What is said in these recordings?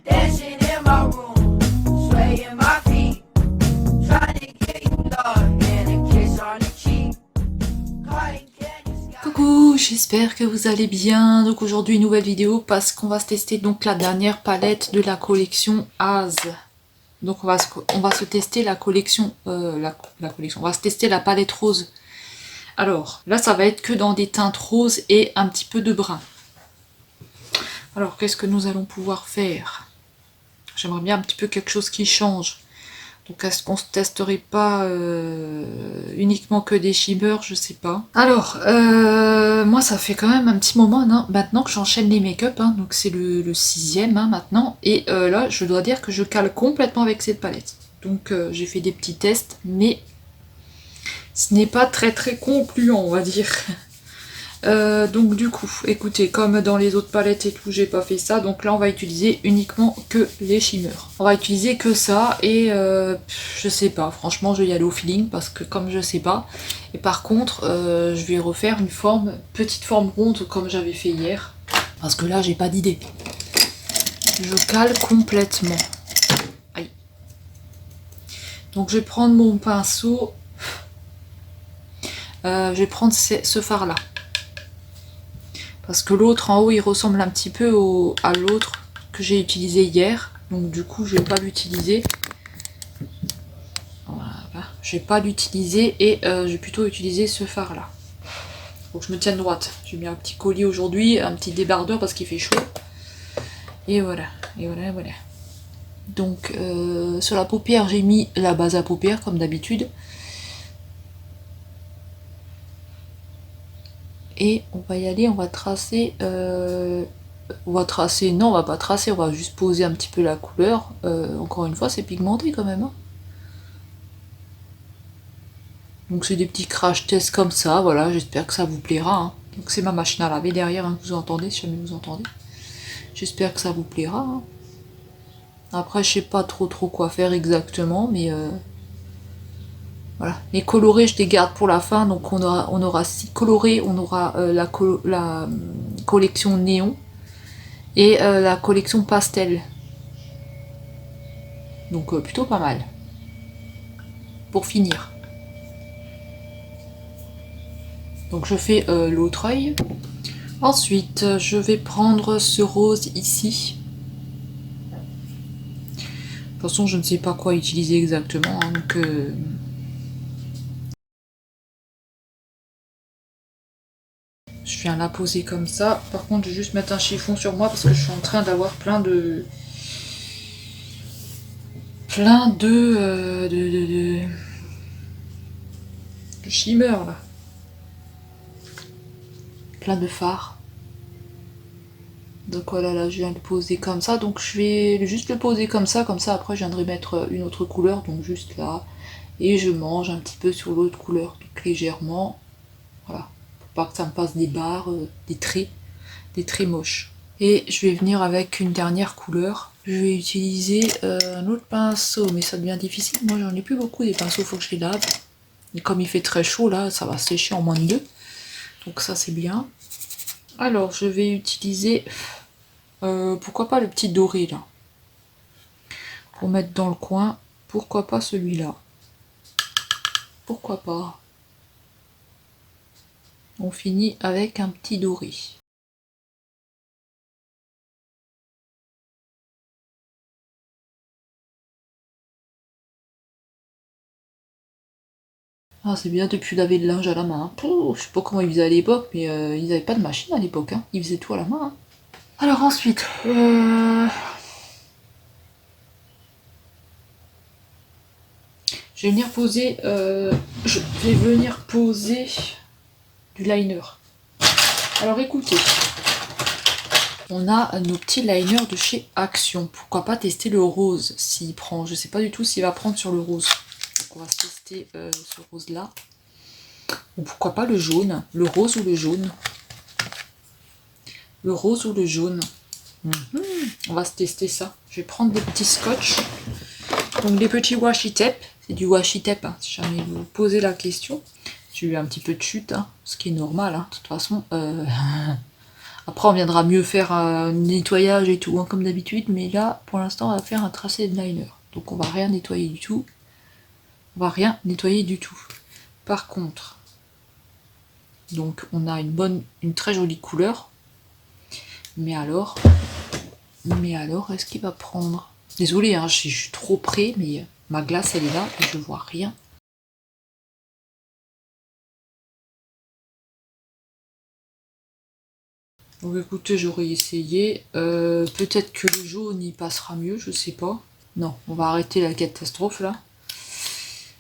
Dancing in my room, swaying my feet, trying to get you love and a kiss on the cheek. Cotton candy sky. Coucou, j'espère que vous allez bien. Donc aujourd'hui nouvelle vidéo parce qu'on va se tester donc la dernière palette de la collection Az. Donc on va se tester la collection, on va se tester la palette rose. Alors là ça va être que dans des teintes roses et un petit peu de brun. Alors qu'est-ce que nous allons pouvoir faire? J'aimerais bien un petit peu quelque chose qui change. Donc est-ce qu'on se testerait pas uniquement que des shimmers? Je sais pas. Alors, moi ça fait quand même un petit moment maintenant que j'enchaîne les make-up, hein, donc c'est le 6e hein, maintenant. Et là, je dois dire que je cale complètement avec cette palette. Donc j'ai fait des petits tests, mais ce n'est pas très concluant, on va dire. Donc du coup, écoutez, comme dans les autres palettes et tout, j'ai pas fait ça, donc là on va utiliser uniquement que les shimmers. On va utiliser que ça, et je sais pas, franchement je vais y aller au feeling, parce que comme je sais pas, et par contre je vais refaire une petite forme ronde comme j'avais fait hier, parce que là j'ai pas d'idée. Je cale complètement. Aïe. Donc je vais prendre mon pinceau, je vais prendre ce fard là. Parce que l'autre en haut il ressemble un petit peu à l'autre que j'ai utilisé hier. Donc du coup je vais pas l'utiliser. Voilà. Je vais pas l'utiliser et je vais plutôt utiliser ce fard là. Faut que je me tienne droite. J'ai mis un petit collier aujourd'hui, un petit débardeur parce qu'il fait chaud. Et voilà. Et voilà, voilà. Donc sur la paupière j'ai mis la base à paupières comme d'habitude. Et on va y aller, on va tracer, non on va pas tracer, on va juste poser un petit peu la couleur. Encore une fois c'est pigmenté quand même. Hein. Donc c'est des petits crash tests comme ça, voilà, j'espère que ça vous plaira. Hein. Donc c'est ma machine à laver derrière, hein, que vous entendez, si jamais vous entendez. J'espère que ça vous plaira. Hein. Après je sais pas trop quoi faire exactement, mais voilà. Les colorés je les garde pour la fin, donc on aura 6 colorés, on aura la collection néon et la collection pastel. Donc plutôt pas mal. Pour finir. Donc je fais l'autre œil. Ensuite je vais prendre ce rose ici. De toute façon je ne sais pas quoi utiliser exactement, hein, donc je viens la poser comme ça. Par contre, je vais juste mettre un chiffon sur moi parce que je suis en train d'avoir plein de shimmer là. Plein de fards. Donc voilà, là je viens de le poser comme ça. Donc je vais juste le poser comme ça après je viendrai mettre une autre couleur, donc juste là. Et je mange un petit peu sur l'autre couleur, donc légèrement. Voilà. Pas que ça me passe des barres, des traits moches. Et je vais venir avec une dernière couleur. Je vais utiliser un autre pinceau, mais ça devient difficile. Moi j'en ai plus beaucoup des pinceaux, faut que je les lave. Et comme il fait très chaud là, ça va sécher en moins de 2. Donc ça c'est bien. Alors je vais utiliser, pourquoi pas le petit doré là. Pour mettre dans le coin, pourquoi pas celui-là. Pourquoi pas. On finit avec un petit doré. Ah c'est bien depuis laver le linge à la main. Pouh, je sais pas comment ils faisaient à l'époque, mais ils n'avaient pas de machine à l'époque. Hein. Ils faisaient tout à la main. Hein. Alors ensuite, je vais venir poser du liner. Alors écoutez, on a nos petits liners de chez Action. Pourquoi pas tester le rose s'il prend. Je sais pas du tout s'il va prendre sur le rose. Donc on va tester ce rose là. Ou pourquoi pas le jaune. Le rose ou le jaune. Le rose ou le jaune. On va se tester ça. Je vais prendre des petits scotch. Donc des petits washi tape. C'est du washi tape, hein, si jamais vous posez la question. J'ai eu un petit peu de chute, hein, ce qui est normal, hein, de toute façon. Après, on viendra mieux faire un nettoyage et tout, hein, comme d'habitude, mais là, pour l'instant, on va faire un tracé de liner. Donc on va rien nettoyer du tout. On va rien nettoyer du tout. Par contre, donc on a une très jolie couleur. Mais alors, est-ce qu'il va prendre? Désolée, hein, je suis trop près, mais ma glace, elle est là et je vois rien. Donc écoutez, j'aurais essayé. Peut-être que le jaune, il passera mieux, je sais pas. Non, on va arrêter la catastrophe, là.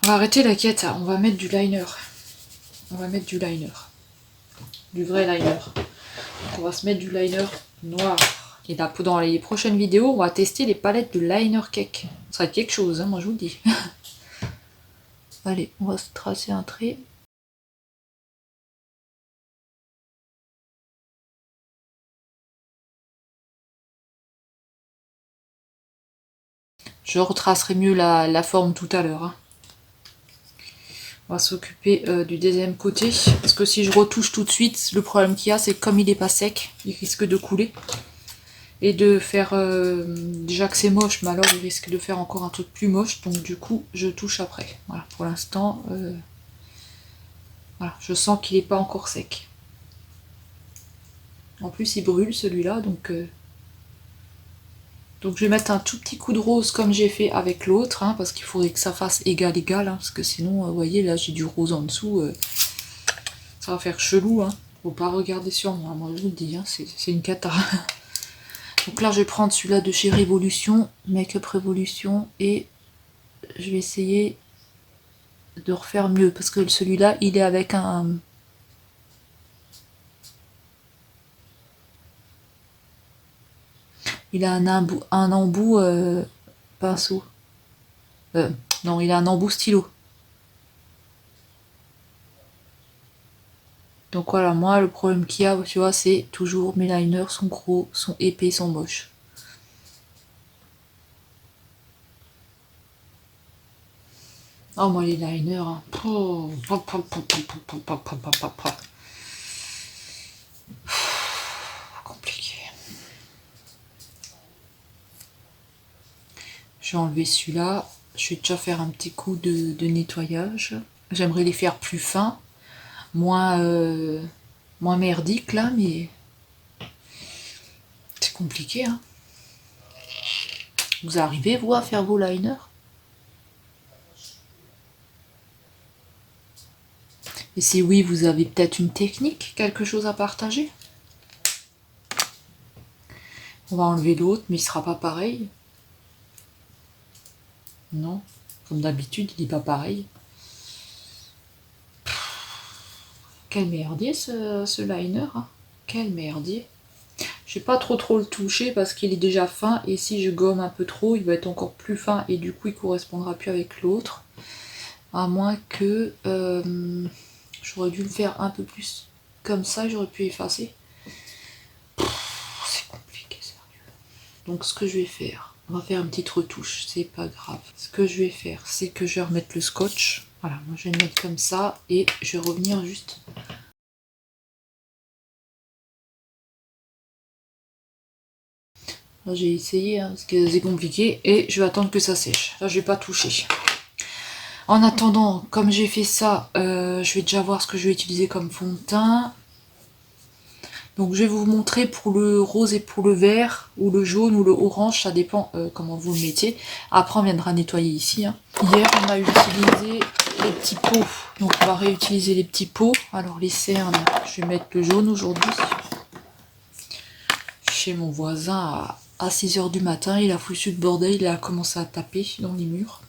On va arrêter la quête, on va mettre du liner. On va mettre du liner. Du vrai liner. Donc on va se mettre du liner noir. Et là, dans les prochaines vidéos, on va tester les palettes de liner cake. Ça va être quelque chose, hein, moi je vous le dis. Allez, on va se tracer un trait. Je retracerai mieux la forme tout à l'heure. Hein. On va s'occuper du deuxième côté. Parce que si je retouche tout de suite, le problème qu'il y a, c'est que comme il n'est pas sec, il risque de couler. Et de faire... déjà que c'est moche, mais alors il risque de faire encore un truc plus moche. Donc du coup, je touche après. Voilà, pour l'instant, voilà, je sens qu'il n'est pas encore sec. En plus, il brûle celui-là, donc je vais mettre un tout petit coup de rose comme j'ai fait avec l'autre, hein, parce qu'il faudrait que ça fasse égal, hein, parce que sinon, vous voyez, là j'ai du rose en dessous, ça va faire chelou, hein. Faut pas regarder sur moi je vous le dis, hein, c'est une cata. Donc là je vais prendre celui-là de chez Révolution, Make Up Révolution, et je vais essayer de refaire mieux, parce que celui-là il est avec un... Il a un embout pinceau. Non, il a un embout stylo. Donc voilà, moi le problème qu'il y a, tu vois, c'est toujours mes liners sont gros, sont épais, sont moches. Oh moi les liners, hein. Compliqué. Je vais enlever celui-là. Je vais déjà faire un petit coup de nettoyage. J'aimerais les faire plus fins, moins merdique là, mais c'est compliqué. Hein. Vous arrivez, vous, à faire vos liners? Et si oui, vous avez peut-être une technique, quelque chose à partager? On va enlever l'autre, mais il sera pas pareil. Non, comme d'habitude, il n'est pas pareil. Quel merdier ce liner, hein. Quel merdier. Je vais pas trop le toucher parce qu'il est déjà fin, et si je gomme un peu trop, il va être encore plus fin et du coup il correspondra plus avec l'autre. À moins que j'aurais dû le faire un peu plus comme ça, j'aurais pu effacer. C'est compliqué, sérieux. Donc ce que je vais faire, on va faire une petite retouche, c'est pas grave. Ce que je vais faire, c'est que je vais remettre le scotch. Voilà, moi je vais le mettre comme ça et je vais revenir juste. Là j'ai essayé, hein, parce que c'est compliqué, et je vais attendre que ça sèche. Là je vais pas toucher. En attendant, comme j'ai fait ça, je vais déjà voir ce que je vais utiliser comme fond de teint. Donc je vais vous montrer pour le rose et pour le vert, ou le jaune ou le orange, ça dépend comment vous le mettez. Après on viendra nettoyer ici. Hein. Hier on a utilisé les petits pots, donc on va réutiliser les petits pots. Alors les cernes, je vais mettre le jaune aujourd'hui. Chez mon voisin à 6 h du matin, il a foutu le bordel, il a commencé à taper dans les murs.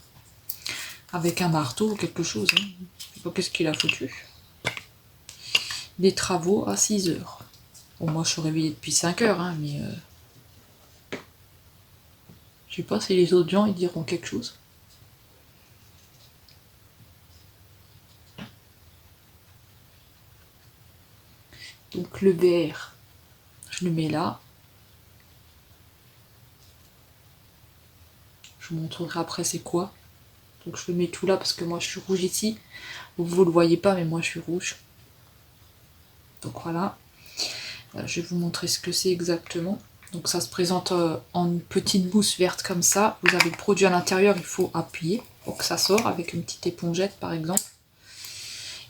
Avec un marteau ou quelque chose. Hein. Je sais pas qu'est-ce qu'il a foutu. Des travaux à 6 h. Bon, moi je suis réveillée depuis 5 h, hein, mais je sais pas si les autres gens ils diront quelque chose. Donc le vert, je le mets là. Je vous montrerai après c'est quoi. Donc je le mets tout là parce que moi je suis rouge ici. Vous le voyez pas mais moi je suis rouge. Donc voilà. Voilà, je vais vous montrer ce que c'est exactement. Donc ça se présente en une petite mousse verte comme ça. Vous avez le produit à l'intérieur, il faut appuyer pour que ça sorte avec une petite épongette par exemple.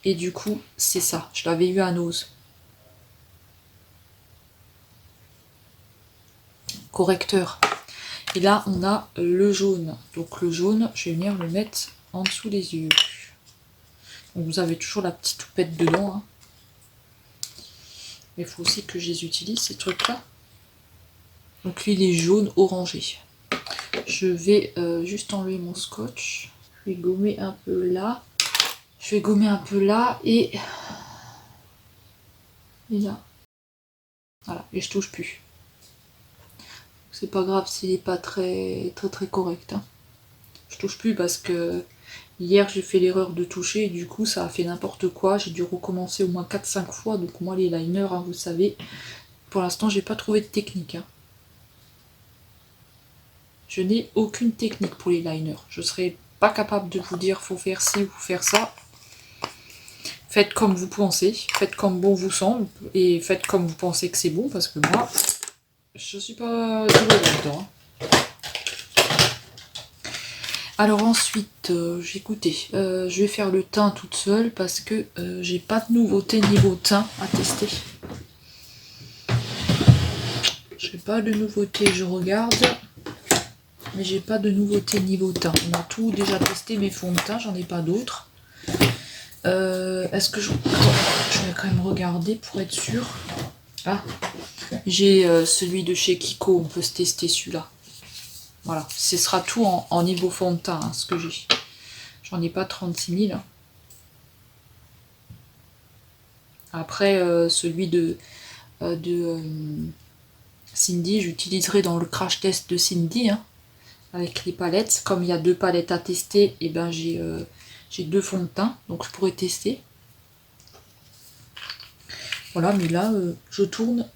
Et du coup, c'est ça. Je l'avais eu à Nose. Correcteur. Et là, on a le jaune. Donc le jaune, je vais venir le mettre en dessous des yeux. Donc, vous avez toujours la petite toupette dedans. Hein. Mais il faut aussi que je les utilise, ces trucs-là. Donc lui, il est jaune orangé. Je vais juste enlever mon scotch. Je vais gommer un peu là. Je vais gommer un peu là et là. Voilà, et je touche plus. C'est pas grave s'il est pas très correct. Hein. Je touche plus parce que hier j'ai fait l'erreur de toucher et du coup ça a fait n'importe quoi. J'ai dû recommencer au moins 4-5 fois. Donc moi les liners, hein, vous savez, pour l'instant j'ai pas trouvé de technique. Hein. Je n'ai aucune technique pour les liners. Je serais pas capable de vous dire faut faire ci ou faire ça. Faites comme vous pensez, faites comme bon vous semble, et faites comme vous pensez que c'est bon, parce que moi, je suis pas douée là-dedans. Alors ensuite, écoutez, je vais faire le teint toute seule, parce que j'ai pas de nouveauté niveau teint à tester. J'ai pas de nouveauté, je regarde, mais j'ai pas de nouveauté niveau teint. On a tout déjà testé, mes fonds de teint, j'en ai pas d'autres. Est-ce que je vais quand même regarder pour être sûr. Ah, j'ai celui de chez Kiko, on peut se tester celui-là. Voilà, ce sera tout en niveau fond de teint, hein, ce que j'ai. J'en ai pas 36 000. Après, celui de Cindy, j'utiliserai dans le crash test de Cindy, hein, avec les palettes. Comme il y a 2 palettes à tester, et ben j'ai 2 fonds de teint, donc je pourrais tester. Voilà, mais là, je tourne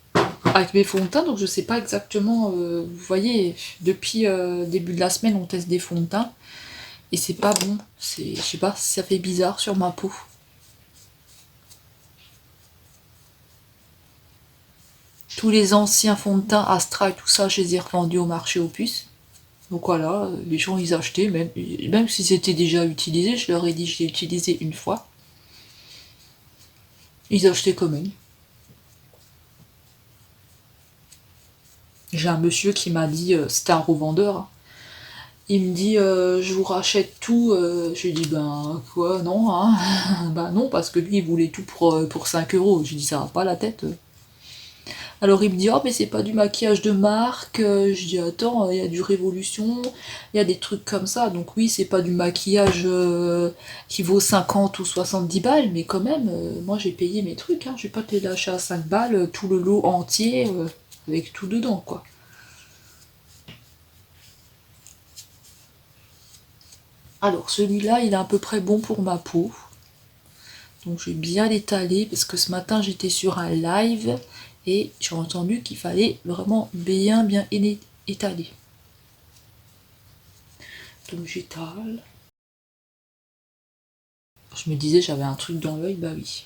avec mes fonds de teint, donc je sais pas exactement, vous voyez, depuis début de la semaine, on teste des fonds de teint, et c'est pas bon, je sais pas, ça fait bizarre sur ma peau. Tous les anciens fonds de teint, Astra et tout ça, je les ai revendus au marché aux puces. Donc voilà, les gens ils achetaient, même si c'était déjà utilisé, je leur ai dit je l'ai utilisé une fois. Ils achetaient quand même. J'ai un monsieur qui m'a dit, c'était un revendeur, hein. Il me dit je vous rachète tout, je lui ai dit ben quoi non hein. Ben non parce que lui il voulait tout pour 5 euros. J'ai dit ça va pas la tête. Alors il me dit oh mais c'est pas du maquillage de marque, je dis attends il y a du Révolution, il y a des trucs comme ça, donc oui c'est pas du maquillage qui vaut 50 ou 70 balles, mais quand même moi j'ai payé mes trucs, hein. Je vais pas te les lâcher à 5 balles, tout le lot entier, avec tout dedans quoi. Alors celui-là, il est à peu près bon pour ma peau. Donc je vais bien l'étaler parce que ce matin j'étais sur un live et j'ai entendu qu'il fallait vraiment bien étaler. Donc j'étale. Je me disais j'avais un truc dans l'œil, bah oui.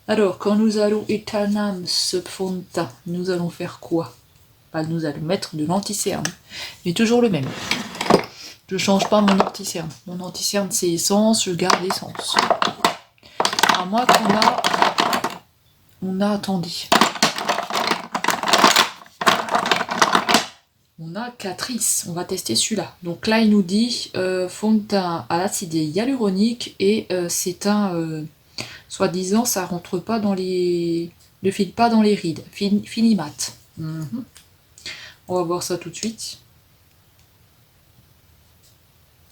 Alors quand nous allons étaler ce fond de teint, nous allons faire quoi? Bah nous allons mettre de l'anti-cerne. Mais toujours le même. Je change pas mon anti-cerne. Mon anti-cerne c'est essence, je garde l'essence. À moins attendez. On a Catrice, on va tester celui-là. Donc là il nous dit fond de teint à l'acide hyaluronique et c'est un soi-disant ça rentre pas dans les. Ne file pas dans les rides. Fini mat. On va voir ça tout de suite.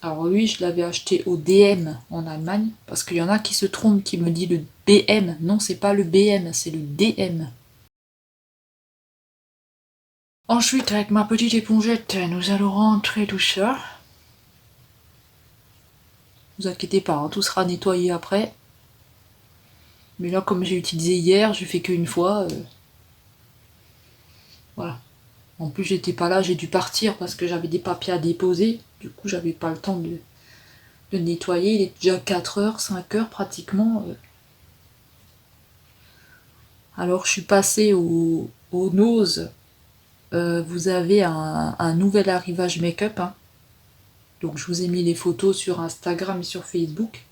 Alors lui, je l'avais acheté au DM en Allemagne, parce qu'il y en a qui se trompent, qui me disent le BM. Non, c'est pas le BM, c'est le DM. Ensuite, avec ma petite épongette, nous allons rentrer tout ça. Ne vous inquiétez pas, hein, tout sera nettoyé après. Mais là, comme j'ai utilisé hier, je fais qu'une fois. Voilà. En plus, j'étais pas là, j'ai dû partir parce que j'avais des papiers à déposer. Du coup, j'avais pas le temps de nettoyer. Il est déjà 4 heures, 5 heures pratiquement. Alors je suis passée au Nose. Vous avez un nouvel arrivage make-up, hein. Donc je vous ai mis les photos sur Instagram et sur Facebook.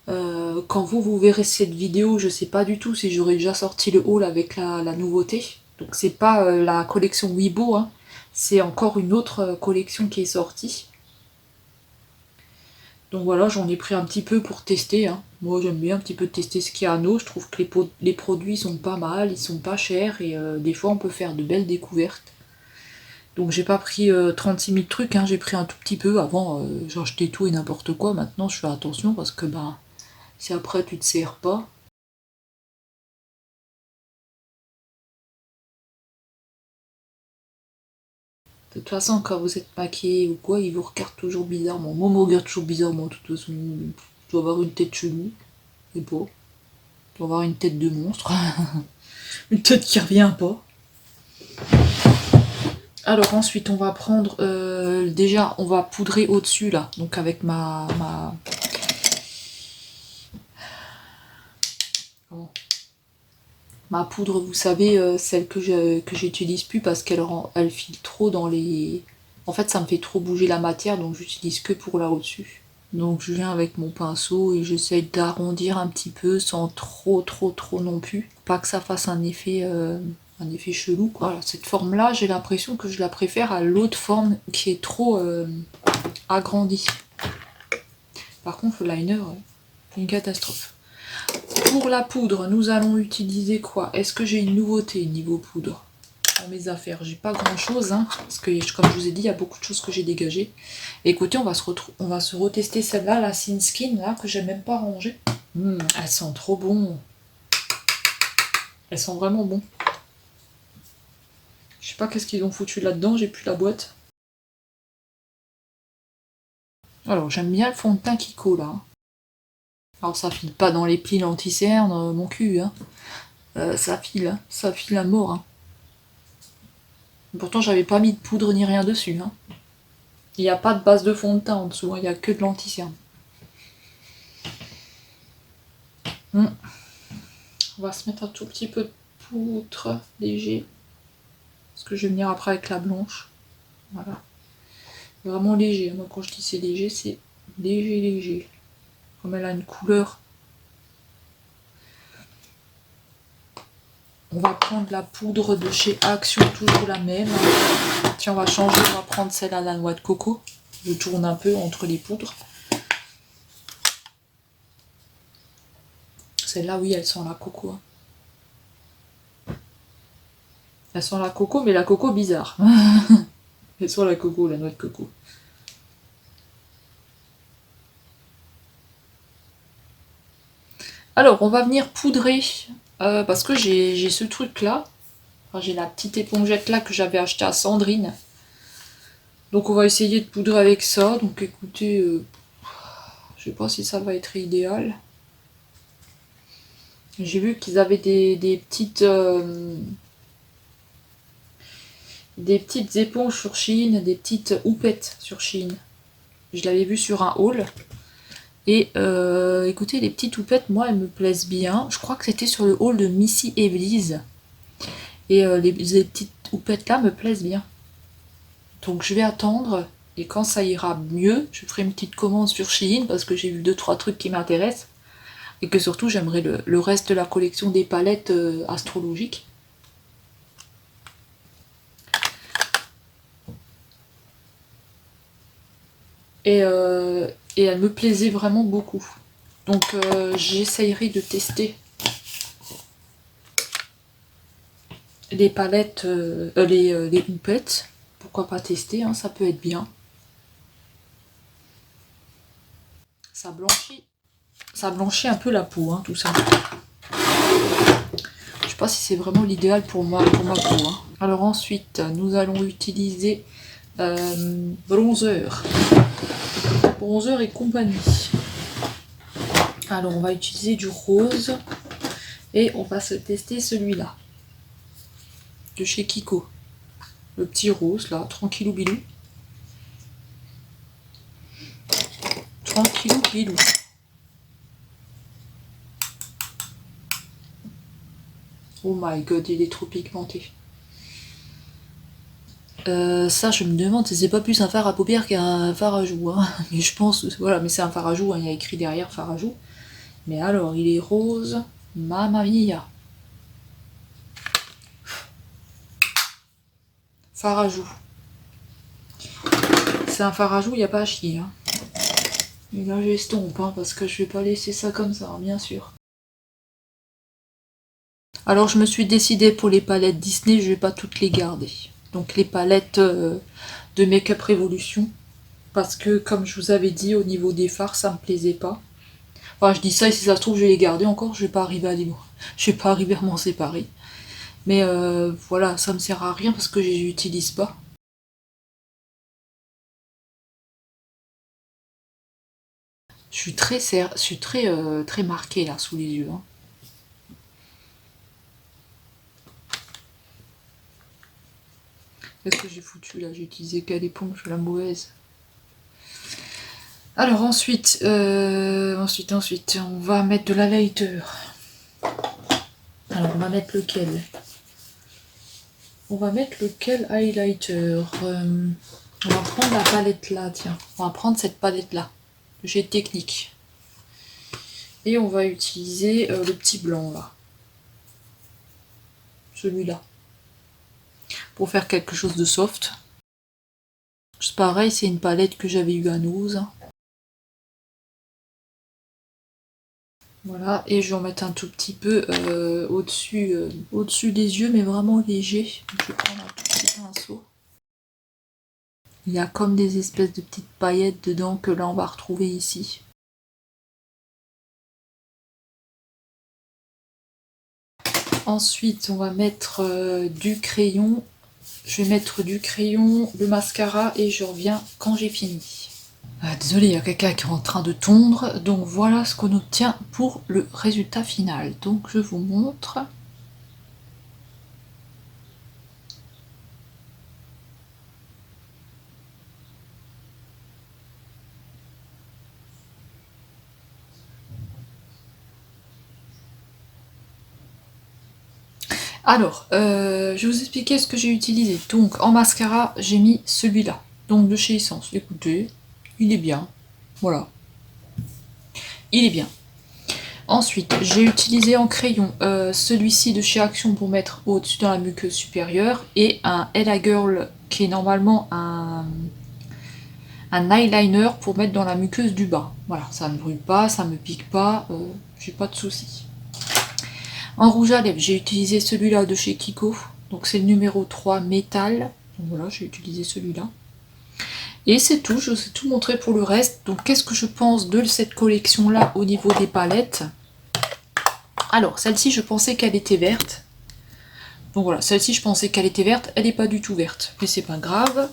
Quand vous verrez cette vidéo, je sais pas du tout si j'aurai déjà sorti le haul avec la nouveauté. Donc c'est pas la collection Weibo, hein. C'est encore une autre collection qui est sortie. Donc voilà, j'en ai pris un petit peu pour tester, hein. Moi j'aime bien un petit peu tester ce qu'il y a à nous. Je trouve que les produits sont pas mal, ils sont pas chers et des fois on peut faire de belles découvertes. Donc j'ai pas pris 36 000 trucs, hein. J'ai pris un tout petit peu. Avant j'achetais tout et n'importe quoi. Maintenant je fais attention parce que si après tu te sers pas. De toute façon, quand vous êtes maquillé ou quoi, ils vous regardent toujours bizarrement. Moi, on me regarde toujours bizarrement. De toute façon, je dois avoir une tête chelou. Et pas. Je dois avoir une tête de monstre. Une tête qui revient pas. Alors ensuite, on va prendre... déjà, on va poudrer au-dessus, là. Donc avec ma poudre, vous savez, celle que j'utilise plus parce elle file trop dans les... En fait, ça me fait trop bouger la matière, donc j'utilise que pour là au-dessus. Donc je viens avec mon pinceau et j'essaye d'arrondir un petit peu sans trop non plus. Pas que ça fasse un effet chelou, quoi. Voilà, cette forme-là, j'ai l'impression que je la préfère à l'autre forme qui est trop agrandie. Par contre, le liner, c'est une catastrophe. Pour la poudre, nous allons utiliser quoi? Est-ce que j'ai une nouveauté niveau poudre dans mes affaires? J'ai pas grand chose, hein, parce que comme je vous ai dit, il y a beaucoup de choses que j'ai dégagées. Et écoutez, on va se retester celle-là, la Sin Skin, là, que j'ai même pas rangée. Elle sent trop bon. Elle sent vraiment bon. Je sais pas qu'est-ce qu'ils ont foutu là-dedans, j'ai plus la boîte. Alors, j'aime bien le fond de teint Kiko, là. Alors, ça file pas dans les plis anti-cerne, mon cul, hein. Ça file à mort, hein. Pourtant, j'avais pas mis de poudre ni rien dessus, hein. Il n'y a pas de base de fond de teint en dessous, hein. Il n'y a que de l'anti-cerne. On va se mettre un tout petit peu de poudre léger. Parce que je vais venir après avec la blanche. Voilà. Vraiment léger. Moi, quand je dis c'est léger. Comme elle a une couleur. On va prendre la poudre de chez Action, toujours la même. Tiens, on va changer, on va prendre celle à la noix de coco. Je tourne un peu entre les poudres. Celle-là, oui, elle sent la coco. Elle sent la coco, mais la coco bizarre. Elle sent la coco, la noix de coco. Alors, on va venir poudrer, parce que j'ai ce truc-là. Enfin, j'ai la petite épongette là que j'avais achetée à Sandrine. Donc on va essayer de poudrer avec ça. Donc écoutez, je sais pas si ça va être idéal. J'ai vu qu'ils avaient des petites éponges sur Shein, des petites houpettes sur Shein. Je l'avais vu sur un haul. Et écoutez, les petites houpettes, moi, elles me plaisent bien. Je crois que c'était sur le haul de Missy Evely's. Et les petites houpettes là me plaisent bien. Donc je vais attendre. Et quand ça ira mieux, je ferai une petite commande sur Shein parce que j'ai vu 2-3 trucs qui m'intéressent. Et que surtout, j'aimerais le reste de la collection des palettes astrologiques. Et elle me plaisait vraiment beaucoup. Donc j'essayerai de tester les palettes, les houpettes. Pourquoi pas tester, hein, ça peut être bien. Ça blanchit un peu la peau, hein, tout ça. Je sais pas si c'est vraiment l'idéal pour ma peau. Hein. Alors ensuite, nous allons utiliser bronzer. Bronzer et compagnie. Alors on va utiliser du rose. Et on va se tester celui-là. De chez Kiko. Le petit rose là, tranquillou bilou. Tranquillou bilou. Oh my god, il est trop pigmenté. Ça, je me demande si c'est pas plus un fard à paupières qu'un fard à joues. Hein. Mais je pense, voilà, mais c'est un fard à joues, hein, il y a écrit derrière fard à joues. Mais alors, il est rose. Mamma mia. Fard à joues. C'est un fard à joues, il n'y a pas à chier. Hein. Et là, j'estompe, hein, parce que je vais pas laisser ça comme ça, hein, bien sûr. Alors, je me suis décidée pour les palettes Disney, je vais pas toutes les garder. Donc, les palettes de Make Up Revolution. Parce que, comme je vous avais dit, au niveau des fards, ça me plaisait pas. Enfin, je dis ça et si ça se trouve, je vais les garder encore, je vais pas arriver à m'en séparer. Mais voilà, ça me sert à rien parce que je les utilise pas. Je suis très marquée là sous les yeux. Hein. Qu'est-ce que j'ai foutu là? J'ai utilisé quelle éponge, la mauvaise. Alors ensuite, on va mettre de l'highlighter. Alors on va mettre lequel? On va mettre lequel highlighter? On va prendre la palette là, tiens. On va prendre cette palette là. J'ai technique. Et on va utiliser le petit blanc là. Celui-là. Pour faire quelque chose de soft. C'est pareil, c'est une palette que j'avais eu à Nose. Voilà, et je vais en mettre un tout petit peu au-dessus des yeux, mais vraiment léger. Donc, je vais prendre un tout petit pinceau. Il y a comme des espèces de petites paillettes dedans que là on va retrouver ici. Ensuite, on va mettre du crayon. Je vais mettre du crayon, le mascara et je reviens quand j'ai fini. Désolé, il y a quelqu'un qui est en train de tondre. Donc voilà ce qu'on obtient pour le résultat final. Donc je vous montre. Alors, je vais vous expliquer ce que j'ai utilisé. Donc en mascara, j'ai mis celui-là. Donc de chez Essence. Écoutez, il est bien. Voilà. Il est bien. Ensuite, j'ai utilisé en crayon celui-ci de chez Action pour mettre au-dessus dans la muqueuse supérieure et un Ella Girl qui est normalement un eyeliner pour mettre dans la muqueuse du bas. Voilà, ça ne brûle pas, ça ne me pique pas, j'ai pas de soucis. En rouge à lèvres, j'ai utilisé celui-là de chez Kiko, donc c'est le numéro 3 métal. Donc voilà, j'ai utilisé celui-là. Et c'est tout, je vous ai tout montré pour le reste. Donc qu'est-ce que je pense de cette collection-là au niveau des palettes? Alors, celle-ci, je pensais qu'elle était verte. Donc voilà, celle-ci, je pensais qu'elle était verte. Elle n'est pas du tout verte, mais c'est pas grave.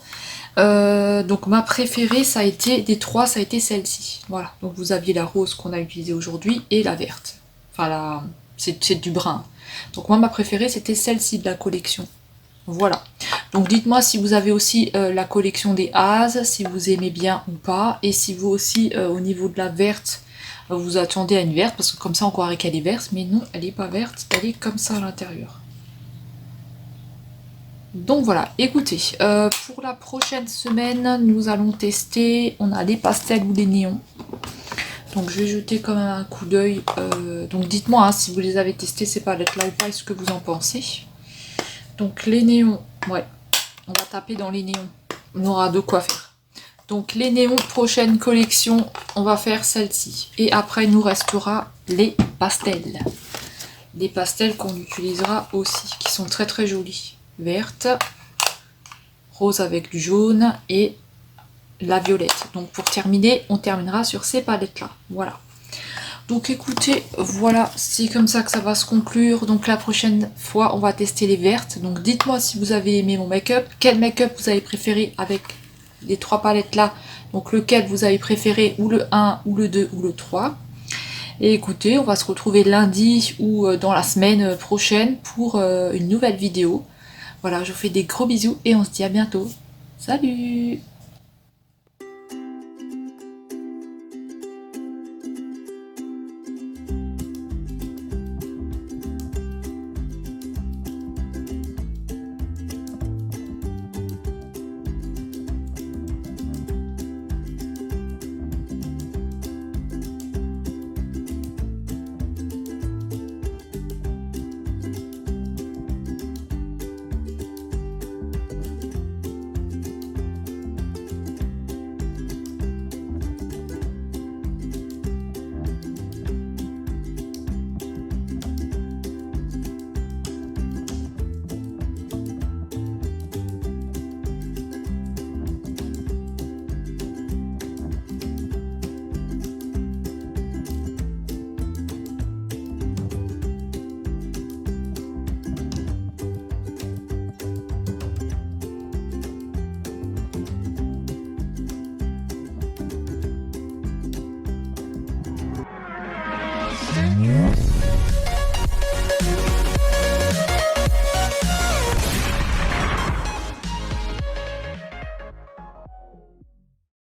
Donc ma préférée, ça a été, des trois, ça a été celle-ci. Voilà, donc vous aviez la rose qu'on a utilisée aujourd'hui et la verte. Enfin, c'est du brun. Donc moi, ma préférée, c'était celle-ci de la collection. Voilà. Donc dites-moi si vous avez aussi la collection des As, si vous aimez bien ou pas. Et si vous aussi, au niveau de la verte, vous attendez à une verte. Parce que comme ça, on croirait qu'elle est verte. Mais non, elle n'est pas verte. Elle est comme ça à l'intérieur. Donc voilà, écoutez, pour la prochaine semaine, nous allons tester, on a les pastels ou les néons. Donc je vais jeter quand même un coup d'œil. Donc dites-moi hein, si vous les avez testés ces palettes-là ou pas, et ce que vous en pensez. Donc les néons, ouais, on va taper dans les néons. On aura de quoi faire. Donc les néons, prochaine collection, on va faire celle-ci. Et après, il nous restera les pastels. Des pastels qu'on utilisera aussi, qui sont très très jolis. Verte, rose avec du jaune et la violette. Donc pour terminer, on terminera sur ces palettes là. Voilà. Donc écoutez, voilà, c'est comme ça que ça va se conclure. Donc la prochaine fois, on va tester les vertes. Donc dites-moi si vous avez aimé mon make-up. Quel make-up vous avez préféré avec les trois palettes là. Donc lequel vous avez préféré, ou le 1, ou le 2, ou le 3. Et écoutez, on va se retrouver lundi ou dans la semaine prochaine pour une nouvelle vidéo. Voilà, je vous fais des gros bisous et on se dit à bientôt. Salut!